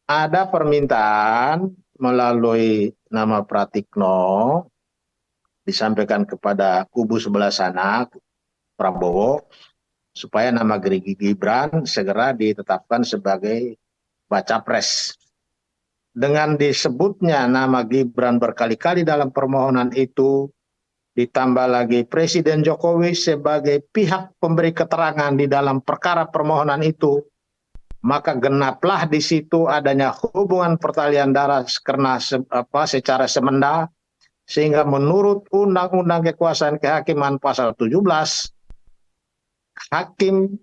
Ada permintaan melalui nama Pratikno disampaikan kepada kubu sebelah sana, Prabowo, supaya nama Gibran segera ditetapkan sebagai baca pres. Dengan disebutnya nama Gibran berkali-kali dalam permohonan itu, ditambah lagi Presiden Jokowi sebagai pihak pemberi keterangan di dalam perkara permohonan itu, maka genaplah di situ adanya hubungan pertalian darah karena secara semenda, sehingga menurut Undang-Undang Kekuasaan Kehakiman pasal 17, Hakim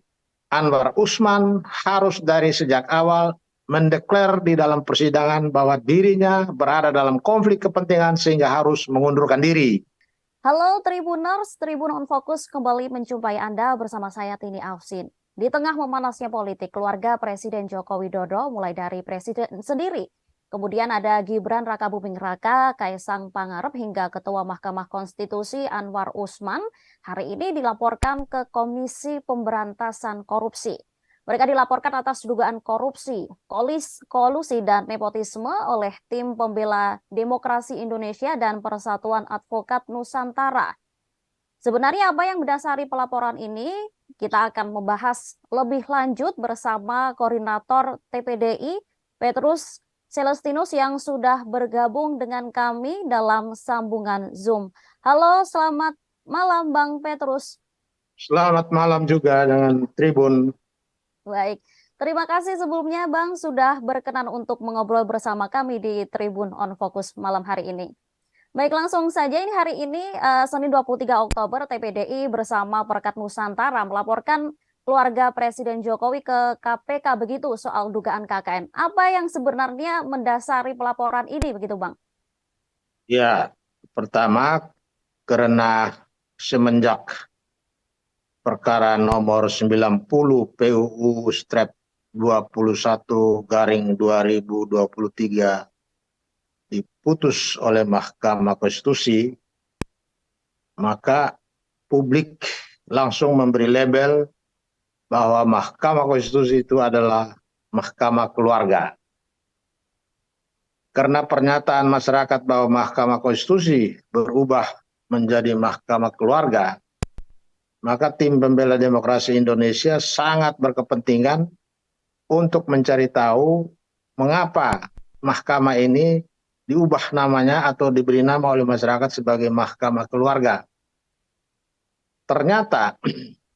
Anwar Usman harus dari sejak awal mendeklar di dalam persidangan bahwa dirinya berada dalam konflik kepentingan sehingga harus mengundurkan diri. Halo Tribuners, Tribun on Fokus kembali menjumpai Anda bersama saya Tini Afsin. Di tengah memanasnya politik, keluarga Presiden Joko Widodo mulai dari Presiden sendiri, kemudian ada Gibran Rakabuming Raka, Kaisang Pangarep hingga Ketua Mahkamah Konstitusi Anwar Usman hari ini dilaporkan ke Komisi Pemberantasan Korupsi. Mereka dilaporkan atas dugaan korupsi, kolusi dan nepotisme oleh Tim Pembela Demokrasi Indonesia dan Persatuan Advokat Nusantara. Sebenarnya apa yang mendasari pelaporan ini? Kita akan membahas lebih lanjut bersama Koordinator TPDI, Petrus Celestinus yang sudah bergabung dengan kami dalam sambungan Zoom. Halo, selamat malam Bang Petrus. Selamat malam juga dengan Tribun. Baik, terima kasih sebelumnya Bang sudah berkenan untuk mengobrol bersama kami di Tribun on Fokus malam hari ini. Baik, langsung saja ini hari ini Senin 23 Oktober TPDI bersama Perkat Nusantara melaporkan keluarga Presiden Jokowi ke KPK begitu soal dugaan KKN. Apa yang sebenarnya mendasari pelaporan ini begitu Bang? Ya, pertama karena semenjak perkara nomor 90 PUU Strep 21 garing 2023 diputus oleh Mahkamah Konstitusi, maka publik langsung memberi label bahwa Mahkamah Konstitusi itu adalah Mahkamah Keluarga. Karena pernyataan masyarakat bahwa Mahkamah Konstitusi berubah menjadi Mahkamah Keluarga, maka Tim Pembela Demokrasi Indonesia sangat berkepentingan untuk mencari tahu mengapa mahkamah ini diubah namanya atau diberi nama oleh masyarakat sebagai Mahkamah Keluarga. Ternyata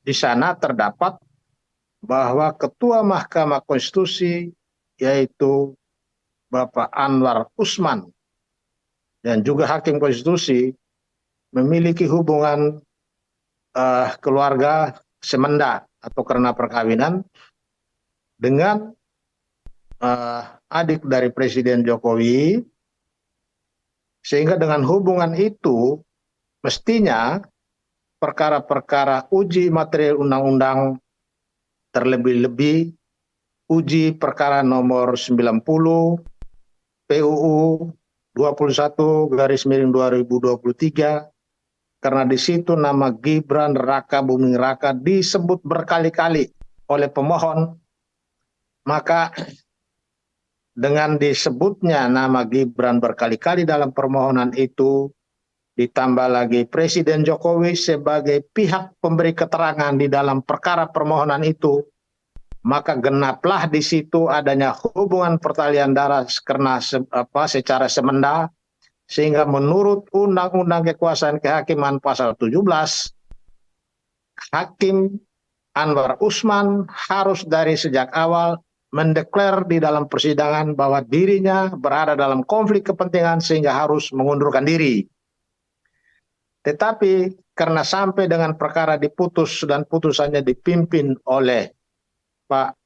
di sana terdapat bahwa Ketua Mahkamah Konstitusi yaitu Bapak Anwar Usman dan juga Hakim Konstitusi memiliki hubungan keluarga semenda atau karena perkawinan dengan adik dari Presiden Jokowi, sehingga dengan hubungan itu mestinya perkara-perkara uji material undang-undang, terlebih-lebih uji perkara nomor 90 PUU 21/2023, karena di situ nama Gibran Rakabuming Raka disebut berkali-kali oleh pemohon, maka dengan disebutnya nama Gibran berkali-kali dalam permohonan itu, ditambah lagi Presiden Jokowi sebagai pihak pemberi keterangan di dalam perkara permohonan itu, maka genaplah di situ adanya hubungan pertalian darah karena secara semenda, sehingga menurut Undang-Undang Kekuasaan Kehakiman pasal 17, Hakim Anwar Usman harus dari sejak awal mendeklar di dalam persidangan bahwa dirinya berada dalam konflik kepentingan sehingga harus mengundurkan diri. Tetapi karena sampai dengan perkara diputus dan putusannya dipimpin oleh Pak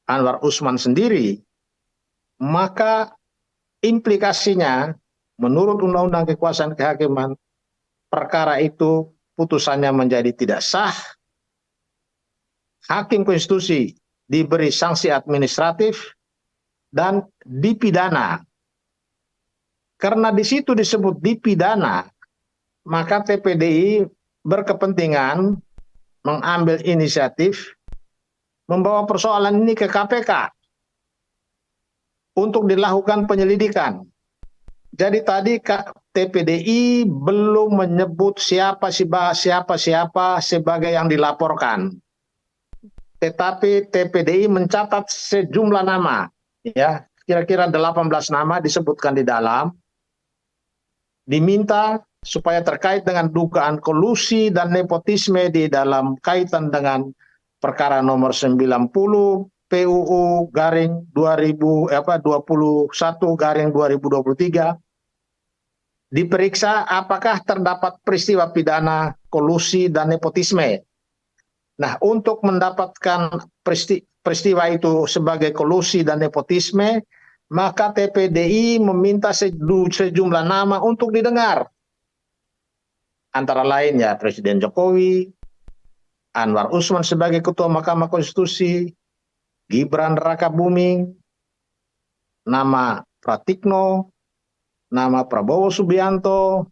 Anwar Usman sendiri, maka implikasinya menurut Undang-Undang Kekuasaan Kehakiman, perkara itu putusannya menjadi tidak sah. Hakim Konstitusi diberi sanksi administratif dan dipidana. Karena di situ disebut dipidana, maka TPDI berkepentingan mengambil inisiatif membawa persoalan ini ke KPK. untuk dilakukan penyelidikan. Jadi tadi TPDI belum menyebut siapa sebagai yang dilaporkan. Tetapi TPDI mencatat sejumlah nama, ya, kira-kira 18 nama disebutkan di dalam, diminta supaya terkait dengan dugaan kolusi dan nepotisme di dalam kaitan dengan perkara nomor 90 PUU garing 2021 garing 2023, diperiksa apakah terdapat peristiwa pidana kolusi dan nepotisme. Nah, untuk mendapatkan peristiwa itu sebagai kolusi dan nepotisme, maka TPDI meminta sejumlah nama untuk didengar. Antara lain ya Presiden Jokowi, Anwar Usman sebagai Ketua Mahkamah Konstitusi, Gibran Rakabuming, nama Pratikno, nama Prabowo Subianto,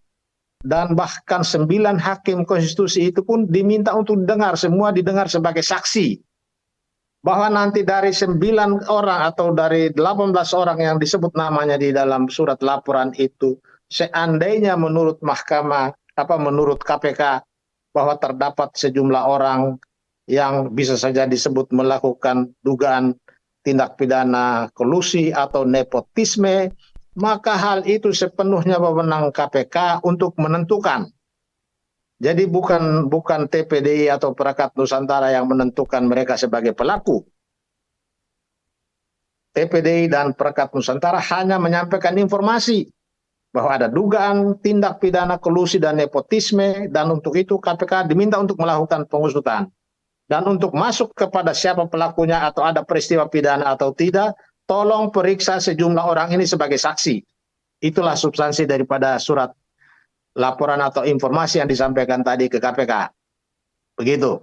dan bahkan 9 hakim konstitusi itu pun diminta untuk didengar, semua didengar sebagai saksi. Bahwa nanti dari 9 orang atau dari 18 orang yang disebut namanya di dalam surat laporan itu, seandainya menurut menurut KPK bahwa terdapat sejumlah orang yang bisa saja disebut melakukan dugaan tindak pidana kolusi atau nepotisme, maka hal itu sepenuhnya wewenang KPK untuk menentukan. Jadi bukan TPDI atau Perangkat Nusantara yang menentukan mereka sebagai pelaku. TPDI dan Perangkat Nusantara hanya menyampaikan informasi bahwa ada dugaan tindak pidana kolusi dan nepotisme, dan untuk itu KPK diminta untuk melakukan pengusutan. Dan untuk masuk kepada siapa pelakunya atau ada peristiwa pidana atau tidak, tolong periksa sejumlah orang ini sebagai saksi. Itulah substansi daripada surat laporan atau informasi yang disampaikan tadi ke KPK. Begitu.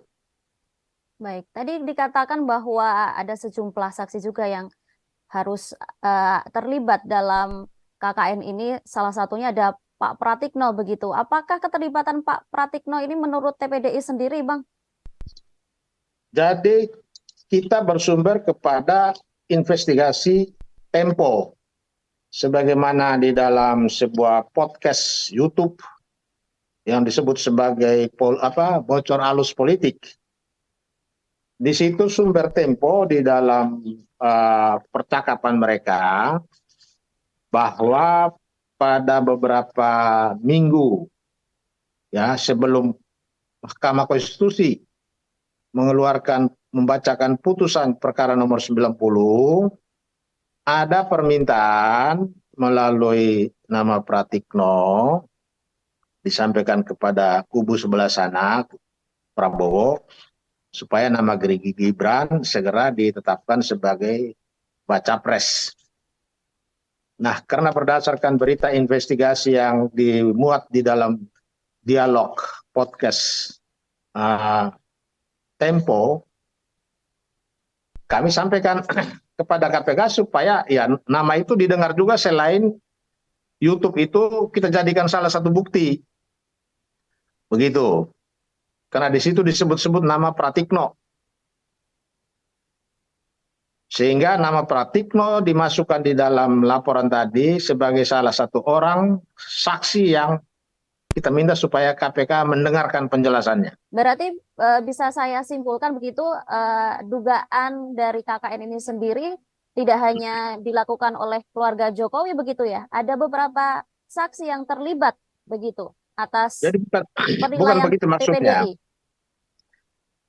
Baik, tadi dikatakan bahwa ada sejumlah saksi juga yang harus terlibat dalam KKN ini, salah satunya ada Pak Pratikno begitu. Apakah keterlibatan Pak Pratikno ini menurut TPDI sendiri, Bang? Jadi kita bersumber kepada investigasi Tempo, sebagaimana di dalam sebuah podcast YouTube yang disebut sebagai bocor alus politik. Di situ sumber Tempo di dalam percakapan mereka bahwa pada beberapa minggu ya sebelum Mahkamah Konstitusi membacakan putusan perkara nomor 90, ada permintaan melalui nama Pratikno disampaikan kepada kubu sebelah sana, Prabowo, supaya nama Gibran segera ditetapkan sebagai baca pres. Nah, karena berdasarkan berita investigasi yang dimuat di dalam dialog podcast Tempo, kami sampaikan kepada KPK supaya ya nama itu didengar juga selain YouTube itu kita jadikan salah satu bukti. Begitu. Karena di situ disebut-sebut nama Pratikno. Sehingga nama Pratikno dimasukkan di dalam laporan tadi sebagai salah satu orang saksi yang kita minta supaya KPK mendengarkan penjelasannya. Berarti bisa saya simpulkan begitu, dugaan dari KKN ini sendiri tidak hanya dilakukan oleh keluarga Jokowi begitu ya, ada beberapa saksi yang terlibat begitu atas Jadi bukan penilaian begitu maksudnya. TPDI.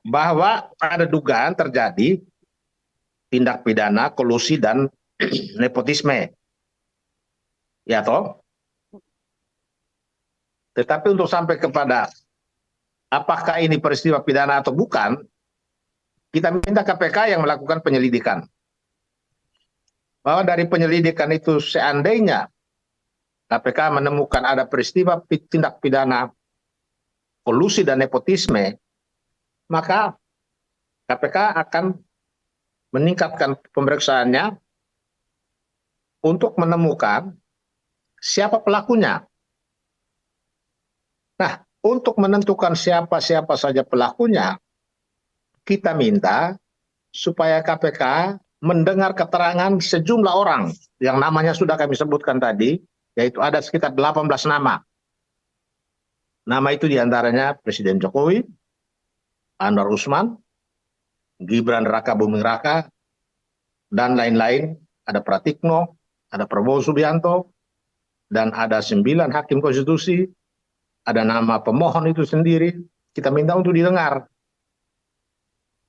Bahwa ada dugaan terjadi tindak pidana kolusi dan nepotisme. Ya toh? Tetapi untuk sampai kepada apakah ini peristiwa pidana atau bukan, kita minta KPK yang melakukan penyelidikan. Bahwa dari penyelidikan itu seandainya KPK menemukan ada peristiwa tindak pidana kolusi dan nepotisme, maka KPK akan meningkatkan pemeriksaannya untuk menemukan siapa pelakunya. Nah, untuk menentukan siapa saja pelakunya, kita minta supaya KPK mendengar keterangan sejumlah orang yang namanya sudah kami sebutkan tadi, yaitu ada sekitar 18 nama. Nama itu diantaranya Presiden Jokowi, Anwar Usman, Gibran Raka Buming Raka, dan lain-lain. Ada Pratikno, ada Prabowo Subianto, dan ada 9 hakim konstitusi, ada nama pemohon itu sendiri. Kita minta untuk didengar.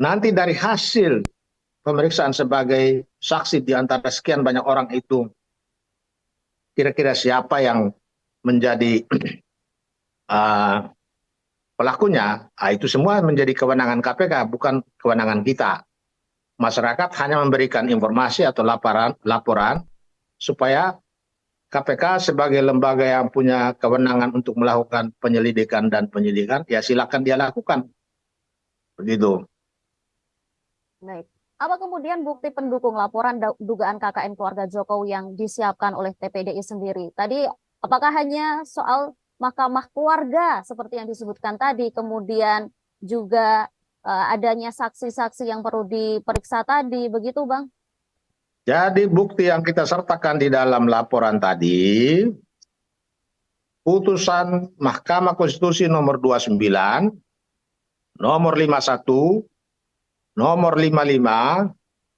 Nanti dari hasil pemeriksaan sebagai saksi di antara sekian banyak orang itu, kira-kira siapa yang menjadi pelakunya, itu semua menjadi kewenangan KPK, bukan kewenangan kita. Masyarakat hanya memberikan informasi atau laporan supaya KPK sebagai lembaga yang punya kewenangan untuk melakukan penyelidikan dan penyidikan, ya silakan dia lakukan. Begitu. Baik. Apa kemudian bukti pendukung laporan dugaan KKN keluarga Jokowi yang disiapkan oleh TPDI sendiri? Tadi apakah hanya soal mahkamah keluarga seperti yang disebutkan tadi, kemudian juga adanya saksi-saksi yang perlu diperiksa tadi, begitu Bang? Jadi bukti yang kita sertakan di dalam laporan tadi, putusan Mahkamah Konstitusi nomor 29, nomor 51, nomor 55,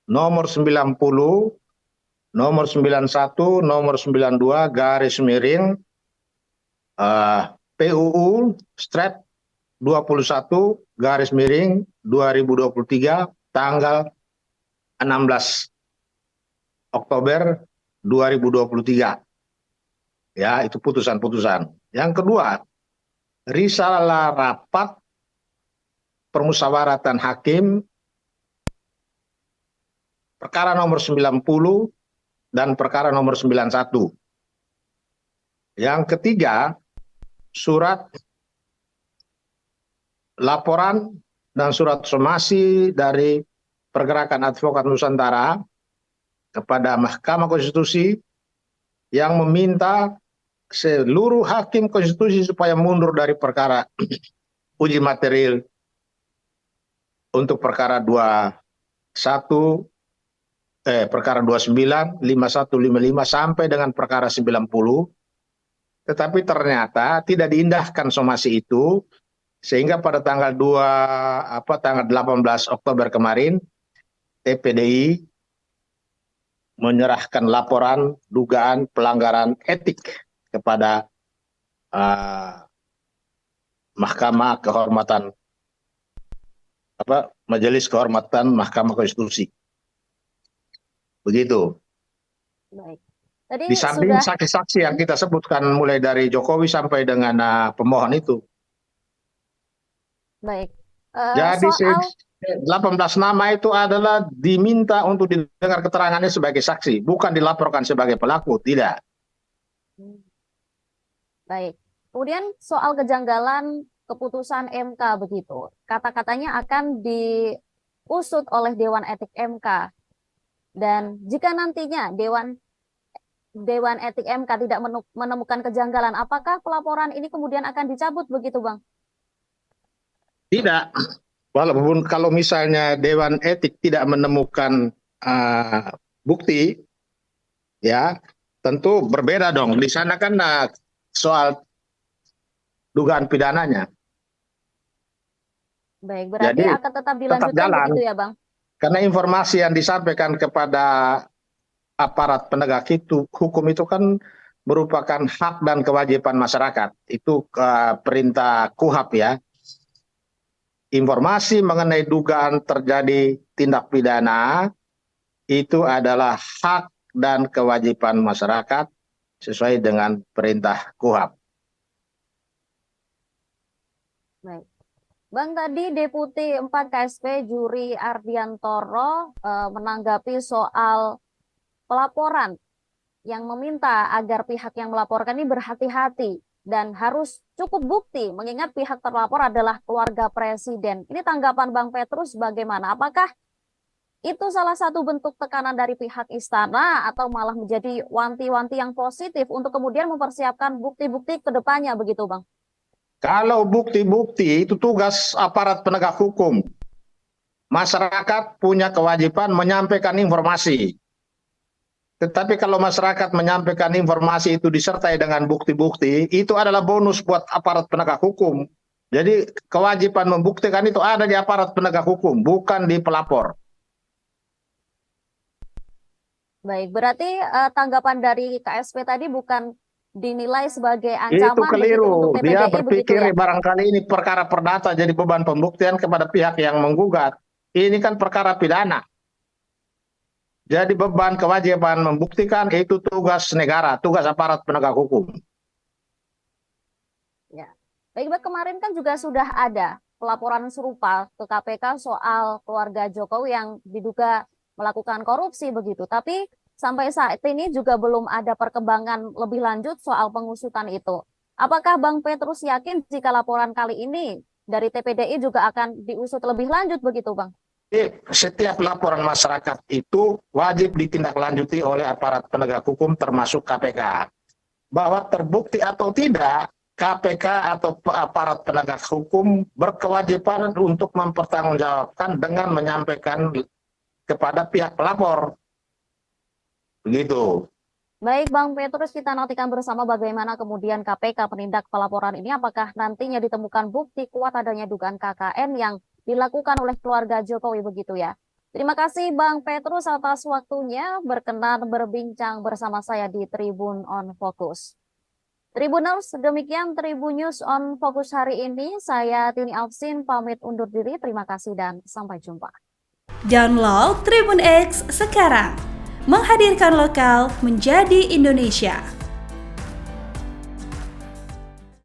nomor 90, nomor 91, nomor 92, garis miring, PUU Stret 21, garis miring 2023, tanggal 16 Oktober 2023. Ya, itu putusan-putusan. Yang kedua, risalah rapat permusyawaratan hakim perkara nomor 90 dan perkara nomor 91. Yang ketiga, surat laporan dan surat somasi dari Pergerakan Advokat Nusantara kepada Mahkamah Konstitusi yang meminta seluruh hakim konstitusi supaya mundur dari perkara uji material untuk perkara 21, perkara 29, 51, 55 sampai dengan perkara 90. Tetapi ternyata tidak diindahkan somasi itu, sehingga pada tanggal 18 Oktober kemarin TPDI menyerahkan laporan dugaan pelanggaran etik kepada Mahkamah Kehormatan Majelis Kehormatan Mahkamah Konstitusi. Begitu. Baik. Tadi Di samping sudah saksi-saksi yang kita sebutkan mulai dari Jokowi sampai dengan pemohon itu. baik. Jadi Soal 18 nama itu adalah diminta untuk didengar keterangannya sebagai saksi, bukan dilaporkan sebagai pelaku, tidak. baik. Kemudian soal kejanggalan keputusan MK begitu. Kata-katanya akan diusut oleh Dewan Etik MK. Dan jika nantinya Dewan Etik MK tidak menemukan kejanggalan, apakah pelaporan ini kemudian akan dicabut begitu, Bang? Tidak. Walaupun kalau misalnya Dewan Etik tidak menemukan bukti, ya tentu berbeda dong. Di sana kan soal dugaan pidananya. Baik, berarti Jadi akan tetap dilanjutkan jalan. begitu ya, Bang? Karena informasi yang disampaikan kepada aparat penegak hukum itu kan merupakan hak dan kewajiban masyarakat. Itu perintah KUHP ya. Informasi mengenai dugaan terjadi tindak pidana itu adalah hak dan kewajiban masyarakat sesuai dengan perintah KUHP. Baik. Bang, tadi Deputi 4 KSP Juri Ardiantoro menanggapi soal pelaporan yang meminta agar pihak yang melaporkan ini berhati-hati dan harus cukup bukti mengingat pihak terlapor adalah keluarga presiden. Ini tanggapan Bang Petrus bagaimana? Apakah itu salah satu bentuk tekanan dari pihak istana atau malah menjadi wanti-wanti yang positif untuk kemudian mempersiapkan bukti-bukti ke depannya begitu, Bang? Kalau bukti-bukti itu tugas aparat penegak hukum. masyarakat punya kewajiban menyampaikan informasi. Tetapi kalau masyarakat menyampaikan informasi itu disertai dengan bukti-bukti, itu adalah bonus buat aparat penegak hukum. Jadi kewajiban membuktikan itu ada di aparat penegak hukum, bukan di pelapor. Baik, berarti tanggapan dari KSP tadi bukan dinilai sebagai Itu ancaman begitu keliru. untuk Dia TPDI begitu berpikir ya? barangkali ini perkara perdata jadi beban pembuktian kepada pihak yang menggugat. Ini kan perkara pidana. Jadi beban kewajiban membuktikan itu tugas negara, tugas aparat penegak hukum. Ya. Baik, Mbak, kemarin kan juga sudah ada pelaporan serupa ke KPK soal keluarga Jokowi yang diduga melakukan korupsi begitu. Tapi sampai saat ini juga belum ada perkembangan lebih lanjut soal pengusutan itu. Apakah Bang Petrus yakin jika laporan kali ini dari TPDI juga akan diusut lebih lanjut begitu, Bang? Setiap laporan masyarakat itu wajib ditindaklanjuti oleh aparat penegak hukum termasuk KPK. Bahwa terbukti atau tidak, KPK atau aparat penegak hukum berkewajiban untuk mempertanggungjawabkan dengan menyampaikan kepada pihak pelapor. Begitu. Baik, Bang Petrus, kita nantikan bersama bagaimana kemudian KPK menindak pelaporan ini. Apakah nantinya ditemukan bukti kuat adanya dugaan KKN yang dilakukan oleh keluarga Jokowi begitu ya. Terima kasih Bang Petrus atas waktunya berkenan berbincang bersama saya di Tribun on Focus. Tribuners, demikian Tribun News on Focus hari ini. Saya Tini Alfsin pamit undur diri. Terima kasih dan sampai jumpa. Download Tribun X sekarang. Menghadirkan lokal menjadi Indonesia.